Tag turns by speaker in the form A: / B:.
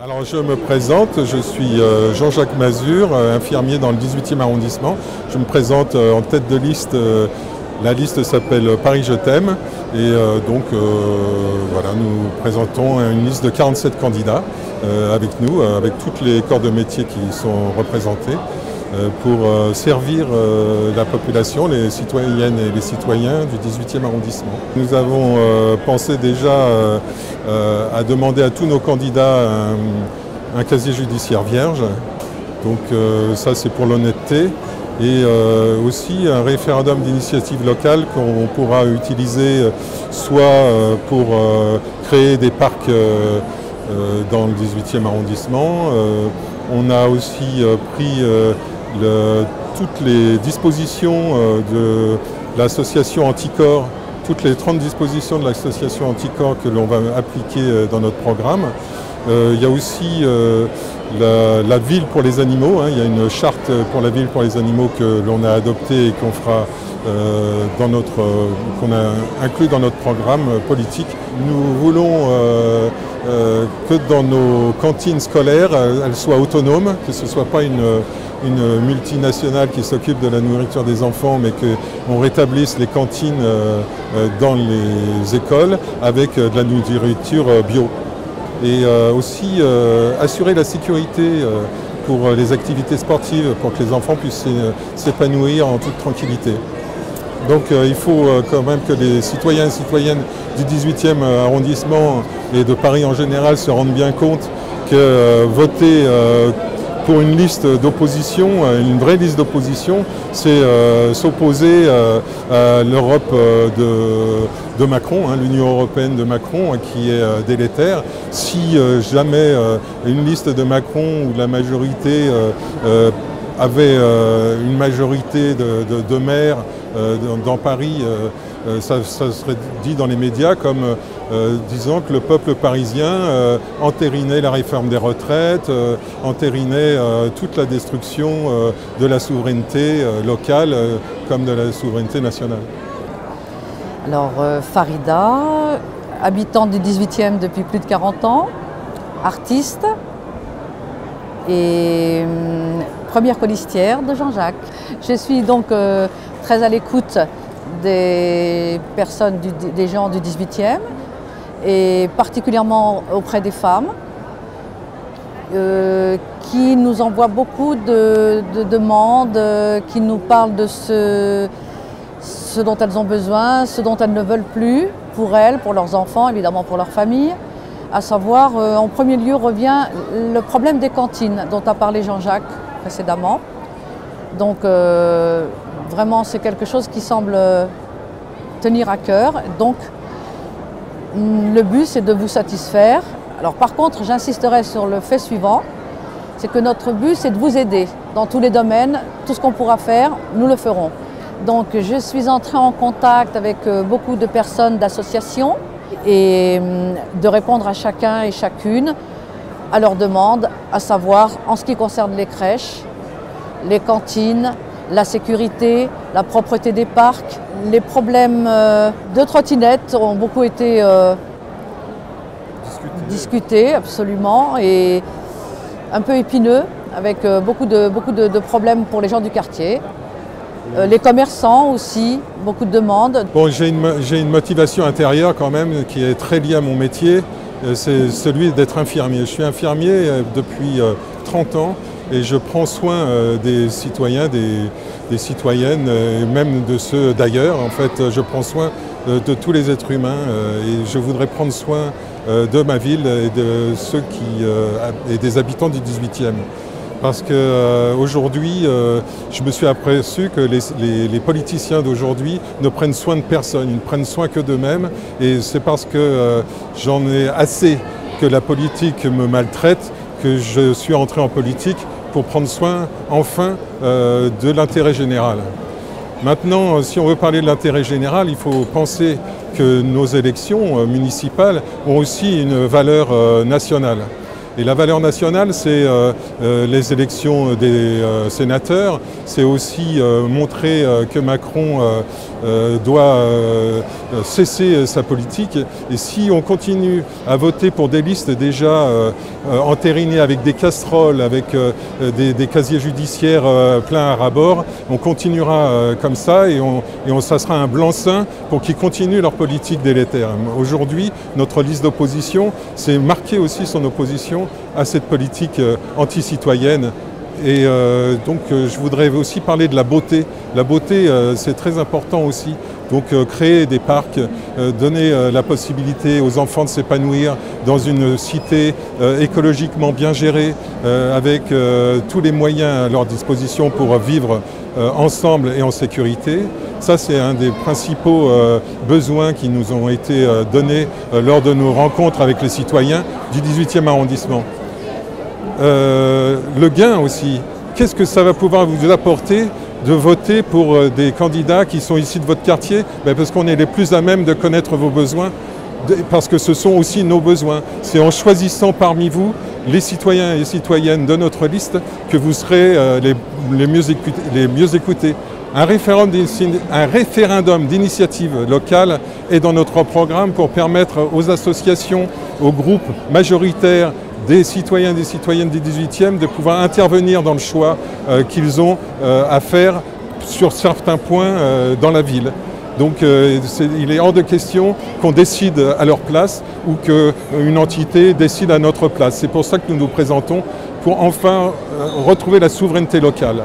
A: Alors je me présente, je suis Jean-Jacques Mazur, infirmier dans le 18e arrondissement. Je me présente en tête de liste, la liste s'appelle Paris je t'aime et donc voilà, nous présentons une liste de 47 candidats avec nous, avec toutes les corps de métier qui sont représentés pour servir la population, les citoyennes et les citoyens du 18e arrondissement. Nous avons pensé déjà à demander à tous nos candidats un casier judiciaire vierge, donc ça c'est pour l'honnêteté, et aussi un référendum d'initiative locale qu'on pourra utiliser soit pour créer des parcs dans le 18e arrondissement. On a aussi pris toutes les dispositions de l'association Anticorps, toutes les 30 dispositions de l'association Anticorps que l'on va appliquer dans notre programme. Il y a aussi la ville pour les animaux, il y a une charte pour la ville pour les animaux que l'on a adoptée et qu'on fera qu'on a inclus dans notre programme politique. Nous voulons que dans nos cantines scolaires, elles soient autonomes, que ce ne soit pas une multinationale qui s'occupe de la nourriture des enfants, mais qu'on rétablisse les cantines dans les écoles avec de la nourriture bio. Et aussi assurer la sécurité pour les activités sportives, pour que les enfants puissent s'épanouir en toute tranquillité. Donc il faut quand même que les citoyens et citoyennes du 18e arrondissement et de Paris en général se rendent bien compte que voter pour une liste d'opposition, une vraie liste d'opposition, c'est s'opposer à l'Europe de Macron, l'Union européenne de Macron, qui est délétère. Si jamais une liste de Macron ou de la majorité avait une majorité de maires dans Paris, ça serait dit dans les médias comme disant que le peuple parisien entérinait la réforme des retraites, entérinait toute la destruction de la souveraineté locale comme de la souveraineté nationale.
B: Alors Farida, habitante du 18e depuis plus de 40 ans, artiste et première colistière de Jean-Jacques. Je suis donc très à l'écoute des personnes, des gens du 18e et particulièrement auprès des femmes qui nous envoient beaucoup de demandes, qui nous parlent de ce dont elles ont besoin, ce dont elles ne veulent plus pour elles, pour leurs enfants, évidemment pour leur famille. À savoir, en premier lieu revient le problème des cantines dont a parlé Jean-Jacques précédemment. Donc vraiment c'est quelque chose qui semble tenir à cœur. Donc le but c'est de vous satisfaire. Alors par contre j'insisterai sur le fait suivant, c'est que notre but c'est de vous aider dans tous les domaines, tout ce qu'on pourra faire, nous le ferons. Donc je suis entrée en contact avec beaucoup de personnes d'associations et de répondre à chacun et chacune à leurs demandes, à savoir en ce qui concerne les crèches, les cantines, la sécurité, la propreté des parcs. Les problèmes de trottinettes ont beaucoup été discutés, absolument, et un peu épineux, avec beaucoup de problèmes pour les gens du quartier. Les commerçants aussi, beaucoup de demandes.
A: Bon, j'ai une motivation intérieure quand même qui est très liée à mon métier, c'est celui d'être infirmier. Je suis infirmier depuis 30 ans et je prends soin des citoyens, des citoyennes et même de ceux d'ailleurs. En fait, je prends soin de tous les êtres humains et je voudrais prendre soin de ma ville et de ceux et des habitants du 18e. Parce qu'aujourd'hui, je me suis aperçu que les politiciens d'aujourd'hui ne prennent soin de personne, ils ne prennent soin que d'eux-mêmes. Et c'est parce que j'en ai assez que la politique me maltraite que je suis entré en politique pour prendre soin, enfin, de l'intérêt général. Maintenant, si on veut parler de l'intérêt général, il faut penser que nos élections municipales ont aussi une valeur nationale. Et la valeur nationale, c'est les élections des sénateurs, c'est aussi montrer que Macron doit cesser sa politique. Et si on continue à voter pour des listes déjà entérinées avec des casseroles, avec des casiers judiciaires pleins à ras-bord, on continuera comme ça et ça sera un blanc-seing pour qu'ils continuent leur politique délétère. Aujourd'hui, notre liste d'opposition, c'est marquer aussi son opposition à cette politique anti-citoyenne. Et donc je voudrais aussi parler de la beauté. La beauté, c'est très important aussi. Donc créer des parcs, donner la possibilité aux enfants de s'épanouir dans une cité écologiquement bien gérée, avec tous les moyens à leur disposition pour vivre ensemble et en sécurité. Ça, c'est un des principaux besoins qui nous ont été donnés lors de nos rencontres avec les citoyens du 18e arrondissement. Le gain aussi, qu'est-ce que ça va pouvoir vous apporter de voter pour des candidats qui sont ici de votre quartier? Parce qu'on est les plus à même de connaître vos besoins, parce que ce sont aussi nos besoins. C'est en choisissant parmi vous les citoyens et citoyennes de notre liste que vous serez les mieux écoutés. Un référendum d'initiative locale est dans notre programme pour permettre aux associations, aux groupes majoritaires des citoyens et des citoyennes du 18e de pouvoir intervenir dans le choix qu'ils ont à faire sur certains points dans la ville. Donc il est hors de question qu'on décide à leur place ou qu'une entité décide à notre place. C'est pour ça que nous nous présentons, pour enfin retrouver la souveraineté locale.